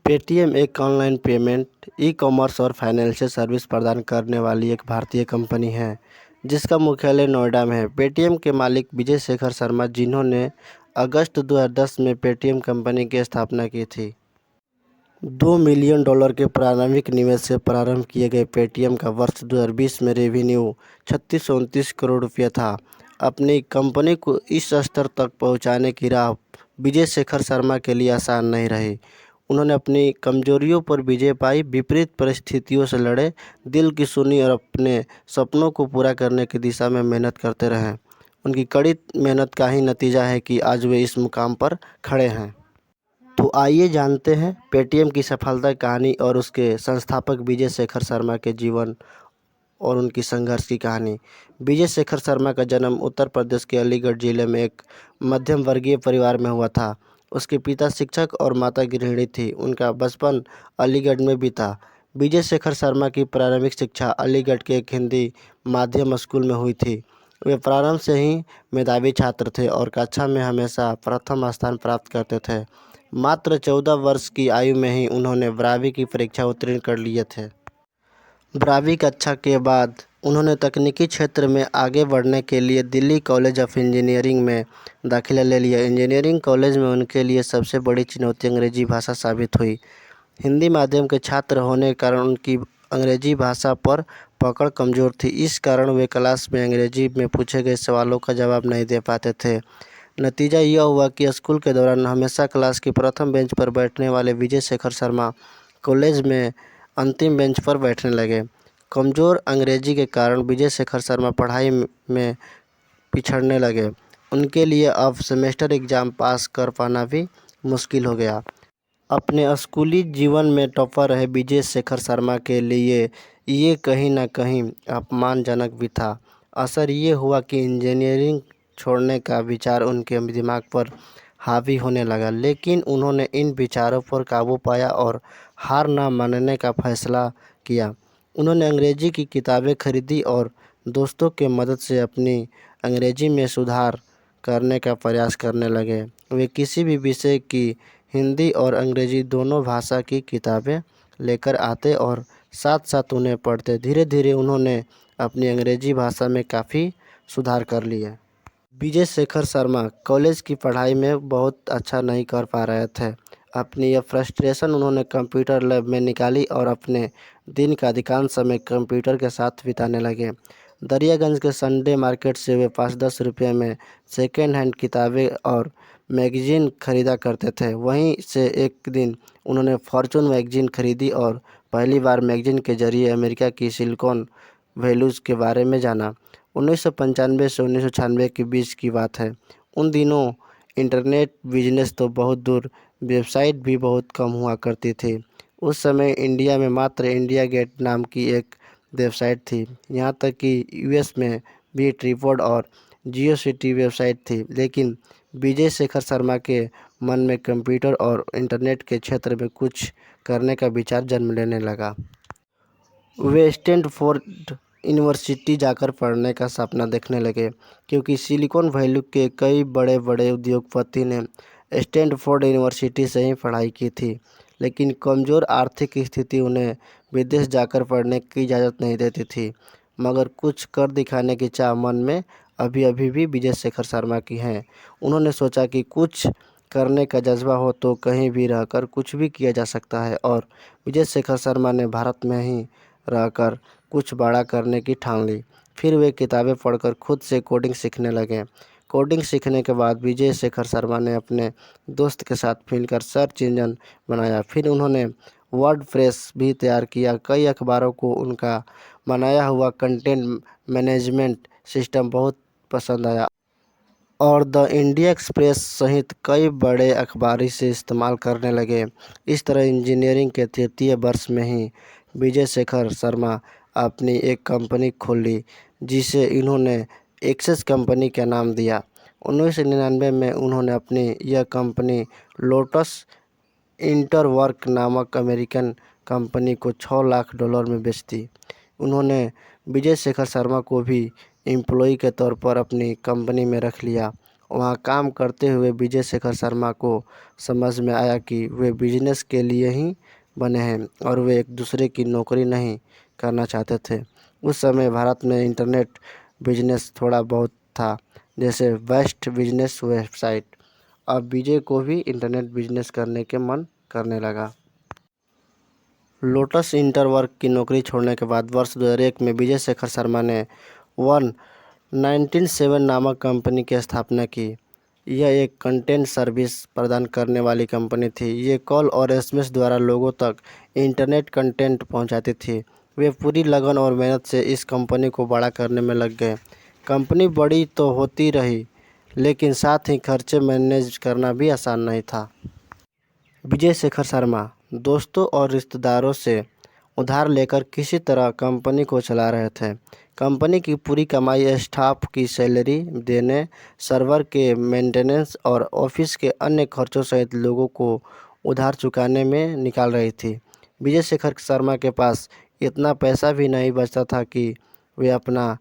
Paytm एक online payment, e-commerce और financial service प्रदान करने वाली एक भारतीय कंपनी है, जिसका मुख्यालय नोएडा में है। पेटीएम के मालिक विजय शेखर शर्मा, जिन्होंने अगस्त 2010 में पेटीएम कंपनी की स्थापना की थी। $2 मिलियन के प्रारंभिक निवेश से प्रारंभ किए गए पेटीएम का वर्ष 2020 में रेवेन्यू 3629 करोड़ रुपये था। अपनी कंपनी को इस स्तर तक पहुंचाने की राह विजय शेखर शर्मा के लिए आसान नहीं रही। उन्होंने अपनी कमजोरियों पर विजय पाई, विपरीत परिस्थितियों से लड़े, दिल की सुनी और अपने सपनों को पूरा करने की दिशा में मेहनत करते रहे। उनकी कड़ी मेहनत का ही नतीजा है कि आज वे इस मुकाम पर खड़े हैं। तो आइए जानते हैं पेटीएम की सफलता कहानी और उसके संस्थापक विजय शेखर शर्मा के जीवन और उनकी संघर्ष की कहानी। विजय शेखर शर्मा का जन्म उत्तर प्रदेश के अलीगढ़ जिले में एक मध्यम वर्गीय परिवार में हुआ था। उसके पिता शिक्षक और माता गृहिणी थी। उनका बचपन अलीगढ़ में बीता। विजय शेखर शर्मा की प्रारंभिक शिक्षा अलीगढ़ के एक हिंदी माध्यम स्कूल में हुई थी। वे प्रारंभ से ही मेधावी छात्र थे और कक्षा में हमेशा प्रथम स्थान प्राप्त करते थे। मात्र 14 वर्ष की आयु में ही उन्होंने 12वीं की परीक्षा उत्तीर्ण कर लिए थे। 12वीं कक्षा के बाद उन्होंने तकनीकी क्षेत्र में आगे बढ़ने के लिए दिल्ली कॉलेज ऑफ इंजीनियरिंग में दाखिला ले लिया। इंजीनियरिंग कॉलेज में उनके लिए सबसे बड़ी चुनौती अंग्रेजी भाषा साबित हुई। हिंदी माध्यम के छात्र होने के कारण उनकी अंग्रेजी भाषा पर पकड़ कमज़ोर थी। इस कारण वे क्लास में अंग्रेजी में पूछे गए सवालों का जवाब नहीं दे पाते थे। नतीजा यह हुआ कि स्कूल के दौरान हमेशा क्लास की प्रथम बेंच पर बैठने वाले विजय शेखर शर्मा कॉलेज में अंतिम बेंच पर बैठने लगे। कमज़ोर अंग्रेजी के कारण विजय शेखर शर्मा पढ़ाई में पिछड़ने लगे। उनके लिए अब सेमेस्टर एग्ज़ाम पास कर पाना भी मुश्किल हो गया। अपने स्कूली जीवन में टॉपर रहे विजय शेखर शर्मा के लिए ये कहीं न कहीं अपमानजनक भी था। असर ये हुआ कि इंजीनियरिंग छोड़ने का विचार उनके दिमाग पर हावी होने लगा, लेकिन उन्होंने इन विचारों पर काबू पाया और हार न मानने का फैसला किया। उन्होंने अंग्रेजी की किताबें खरीदी और दोस्तों के मदद से अपनी अंग्रेजी में सुधार करने का प्रयास करने लगे। वे किसी भी विषय की हिंदी और अंग्रेजी दोनों भाषा की किताबें लेकर आते और साथ साथ उन्हें पढ़ते। धीरे धीरे उन्होंने अपनी अंग्रेजी भाषा में काफ़ी सुधार कर लिया। विजय शेखर शर्मा कॉलेज की पढ़ाई में बहुत अच्छा नहीं कर पा रहे थे। अपनी यह फ्रस्ट्रेशन उन्होंने कंप्यूटर लैब में निकाली और अपने दिन का अधिकांश समय कंप्यूटर के साथ बिताने लगे। दरियागंज के संडे मार्केट से वे 5-10 रुपये में सेकेंड हैंड किताबें और मैगज़ीन खरीदा करते थे। वहीं से एक दिन उन्होंने फॉर्चून मैगज़ीन खरीदी और पहली बार मैगज़ीन के जरिए अमेरिका की सिलिकॉन वैलीज़ के बारे में जाना। 1995 से 1996 के बीच की बात है। उन दिनों इंटरनेट बिजनेस तो बहुत दूर, वेबसाइट भी बहुत कम हुआ करती थी। उस समय इंडिया में मात्र इंडिया गेट नाम की एक वेबसाइट थी। यहाँ तक कि यूएस में भी ट्रिपॉड और जियो सिटी वेबसाइट थी। लेकिन विजय शेखर शर्मा के मन में कंप्यूटर और इंटरनेट के क्षेत्र में कुछ करने का विचार जन्म लेने लगा। वे स्टैनफोर्ड यूनिवर्सिटी जाकर पढ़ने का सपना देखने लगे, क्योंकि सिलिकॉन वैली के कई बड़े बड़े उद्योगपति ने स्टैनफोर्ड यूनिवर्सिटी से ही पढ़ाई की थी। लेकिन कमज़ोर आर्थिक स्थिति उन्हें विदेश जाकर पढ़ने की इजाज़त नहीं देती थी। मगर कुछ कर दिखाने की चाह मन में अभी भी विजय शेखर शर्मा की है। उन्होंने सोचा कि कुछ करने का जज्बा हो तो कहीं भी रहकर कुछ भी किया जा सकता है, और विजय शेखर शर्मा ने भारत में ही रहकर कुछ बड़ा करने की ठान ली। फिर वे किताबें पढ़कर खुद से कोडिंग सीखने लगे। कोडिंग सीखने के बाद विजय शेखर शर्मा ने अपने दोस्त के साथ मिलकर सर्च इंजन बनाया। फिर उन्होंने वर्डप्रेस भी तैयार किया। कई अखबारों को उनका बनाया हुआ कंटेंट मैनेजमेंट सिस्टम बहुत पसंद आया और द इंडिया एक्सप्रेस सहित कई बड़े अखबार इसे इस्तेमाल करने लगे। इस तरह इंजीनियरिंग के तृतीय वर्ष में ही विजय शेखर शर्मा अपनी एक कंपनी खोल ली, जिसे इन्होंने एक्सेस कंपनी का नाम दिया। 1999 में उन्होंने अपनी यह कंपनी लोटस इंटरवर्क नामक अमेरिकन कंपनी को $6 लाख में बेच दी। उन्होंने विजय शेखर शर्मा को भी एम्प्लॉय के तौर पर अपनी कंपनी में रख लिया वहाँ काम करते हुए विजय शेखर शर्मा को समझ में आया कि वे बिजनेस के लिए ही बने हैं और वे एक दूसरे की नौकरी नहीं करना चाहते थे। उस समय भारत में इंटरनेट बिजनेस थोड़ा बहुत था, जैसे बेस्ट बिजनेस वेबसाइट। अब विजय को भी इंटरनेट बिजनेस करने के मन करने लगा। लोटस इंटरवर्क की नौकरी छोड़ने के बाद वर्ष 2001 में विजय शेखर शर्मा ने 197 नामक कंपनी की स्थापना की। यह एक कंटेंट सर्विस प्रदान करने वाली कंपनी थी। ये कॉल और एसएमएस द्वारा लोगों तक इंटरनेट कंटेंट पहुंचाती थी। वे पूरी लगन और मेहनत से इस कंपनी को बड़ा करने में लग गए। कंपनी बड़ी तो होती रही, लेकिन साथ ही खर्चे मैनेज करना भी आसान नहीं था। विजय शेखर शर्मा दोस्तों और रिश्तेदारों से उधार लेकर किसी तरह कंपनी को चला रहे थे। कंपनी की पूरी कमाई स्टाफ की सैलरी देने, सर्वर के मेंटेनेंस और ऑफिस के अन्य खर्चों सहित लोगों को उधार चुकाने में निकाल रही थी। विजय शेखर शर्मा के पास इतना पैसा भी नहीं बचता था कि वे अपना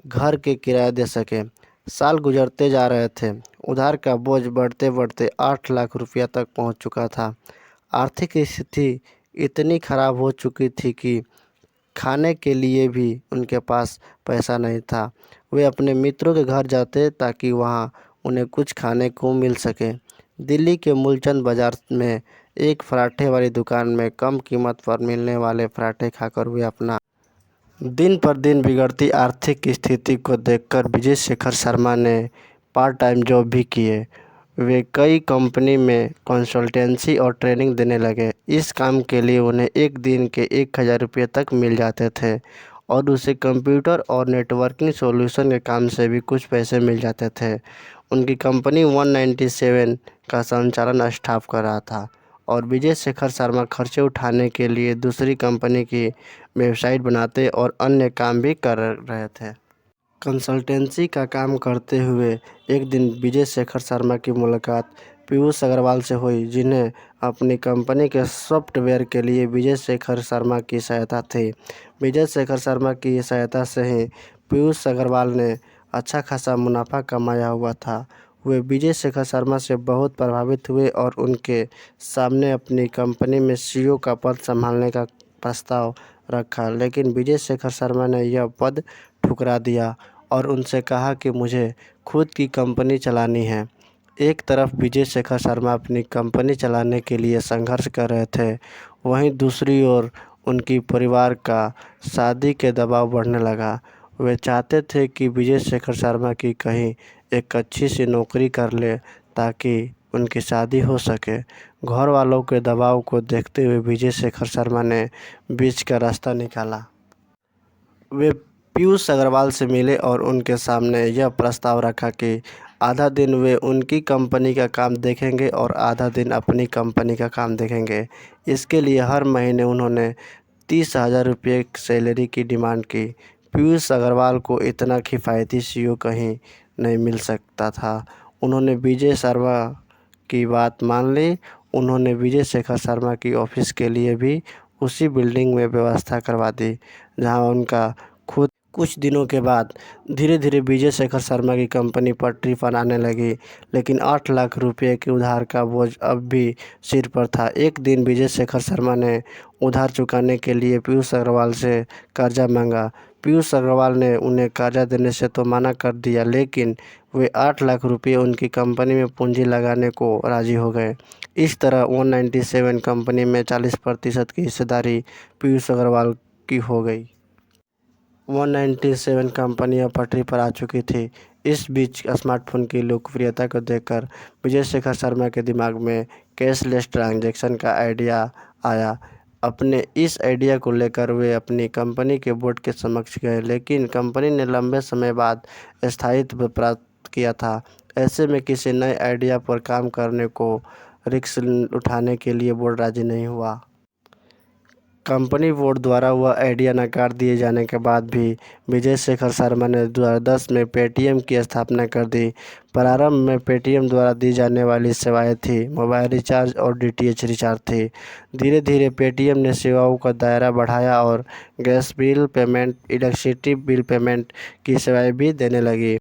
घर के किराया दे सके। साल गुजरते जा रहे थे। उधार का बोझ बढ़ते बढ़ते 8 लाख रुपया तक पहुंच चुका था। आर्थिक स्थिति इतनी खराब हो चुकी थी कि खाने के लिए भी उनके पास पैसा नहीं था। वे अपने मित्रों के घर जाते ताकि वहां उन्हें कुछ खाने को मिल सके। दिल्ली के मूलचंद बाजार में एक पराठे वाली दुकान में कम कीमत पर मिलने वाले पराठे खाकर वे अपना दिन पर दिन बिगड़ती आर्थिक स्थिति को देखकर विजय शेखर शर्मा ने पार्ट टाइम जॉब भी किए। वे कई कंपनी में कंसल्टेंसी और ट्रेनिंग देने लगे। इस काम के लिए उन्हें एक दिन के 1000 रुपये तक मिल जाते थे और उसे कंप्यूटर और नेटवर्किंग सॉल्यूशन के काम से भी कुछ पैसे मिल जाते थे। उनकी कंपनी 197 का संचालन स्टाफ कर रहा था और विजय शेखर शर्मा खर्चे उठाने के लिए दूसरी कंपनी की वेबसाइट बनाते और अन्य काम भी कर रहे थे। कंसल्टेंसी का काम करते हुए एक दिन विजय शेखर शर्मा की मुलाकात पीयूष अग्रवाल से हुई, जिन्हें अपनी कंपनी के सॉफ्टवेयर के लिए विजय शेखर शर्मा की सहायता थी। विजय शेखर शर्मा की सहायता से ही पीयूष अग्रवाल ने अच्छा खासा मुनाफा कमाया हुआ था। वे विजय शेखर शर्मा से बहुत प्रभावित हुए और उनके सामने अपनी कंपनी में सीईओ का पद संभालने का प्रस्ताव रखा, लेकिन विजय शेखर शर्मा ने यह पद ठुकरा दिया और उनसे कहा कि मुझे खुद की कंपनी चलानी है। एक तरफ विजय शेखर शर्मा अपनी कंपनी चलाने के लिए संघर्ष कर रहे थे, वहीं दूसरी ओर उनकी परिवार का शादी के दबाव बढ़ने लगा। वे चाहते थे कि विजय शेखर शर्मा की कहीं एक अच्छी सी नौकरी कर ले ताकि उनकी शादी हो सके। घर वालों के दबाव को देखते हुए विजय शेखर शर्मा ने बीच का रास्ता निकाला। वे पीयूष अग्रवाल से मिले और उनके सामने यह प्रस्ताव रखा कि आधा दिन वे उनकी कंपनी का काम देखेंगे और आधा दिन अपनी कंपनी का काम देखेंगे। इसके लिए हर महीने उन्होंने 30,000 रुपये सैलरी की डिमांड की। पीयूष अग्रवाल को इतना किफ़ायती सीईओ कहीं नहीं मिल सकता था। उन्होंने विजय शर्मा की बात मान ली। उन्होंने विजय शेखर शर्मा की ऑफिस के लिए भी उसी बिल्डिंग में व्यवस्था करवा दी जहां उनका खुद। कुछ दिनों के बाद धीरे धीरे विजय शेखर शर्मा की कंपनी पटरी पर आने लगी, लेकिन 8 लाख रुपये के उधार का बोझ अब भी सिर पर था। एक दिन विजय शेखर शर्मा ने उधार चुकाने के लिए पीयूष अग्रवाल से कर्जा मांगा। पीयूष अग्रवाल ने उन्हें कर्जा देने से तो मना कर दिया, लेकिन वे 8 लाख रुपये उनकी कंपनी में पूंजी लगाने को राजी हो गए। इस तरह 197 कंपनी में 40% की हिस्सेदारी पीयूष अग्रवाल की हो गई। 197 कंपनी अब पटरी पर आ चुकी थी। इस बीच स्मार्टफोन की लोकप्रियता को देखकर विजय शेखर शर्मा के दिमाग में कैशलेस ट्रांजैक्शन का आइडिया आया। अपने इस आइडिया को लेकर वे अपनी कंपनी के बोर्ड के समक्ष गए, लेकिन कंपनी ने लंबे समय बाद स्थायित्व प्राप्त किया था। ऐसे में किसी नए आइडिया पर काम करने को रिस्क उठाने के लिए बोर्ड राजी नहीं हुआ। कंपनी बोर्ड द्वारा वह आइडिया नकार दिए जाने के बाद भी विजय शेखर शर्मा ने 2010 में पेटीएम की स्थापना कर दी। प्रारंभ में पेटीएम द्वारा दी जाने वाली सेवाएं थी मोबाइल रिचार्ज और डीटीएच रिचार्ज थी। धीरे धीरे पेटीएम ने सेवाओं का दायरा बढ़ाया और gas bill payment, electricity bill payment की सेवाएं भी देने लगी।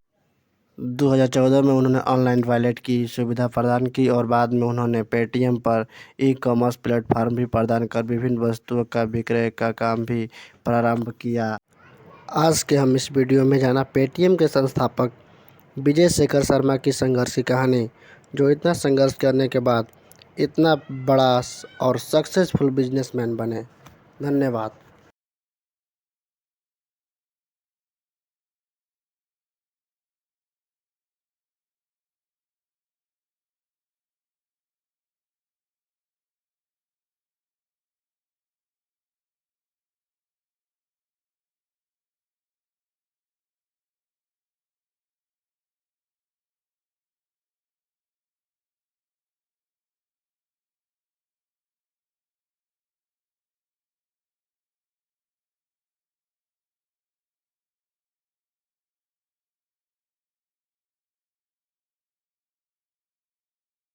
2014 में उन्होंने ऑनलाइन वॉलेट की सुविधा प्रदान की और बाद में उन्होंने पेटीएम पर ई-कॉमर्स प्लेटफॉर्म भी प्रदान कर विभिन्न वस्तुओं का विक्रय का काम भी प्रारंभ किया। आज के हम इस वीडियो में जाना पेटीएम के संस्थापक विजय शेखर शर्मा की संघर्ष की कहानी, जो इतना संघर्ष करने के बाद इतना बड़ा और सक्सेसफुल बिजनेसमैन बने। धन्यवाद।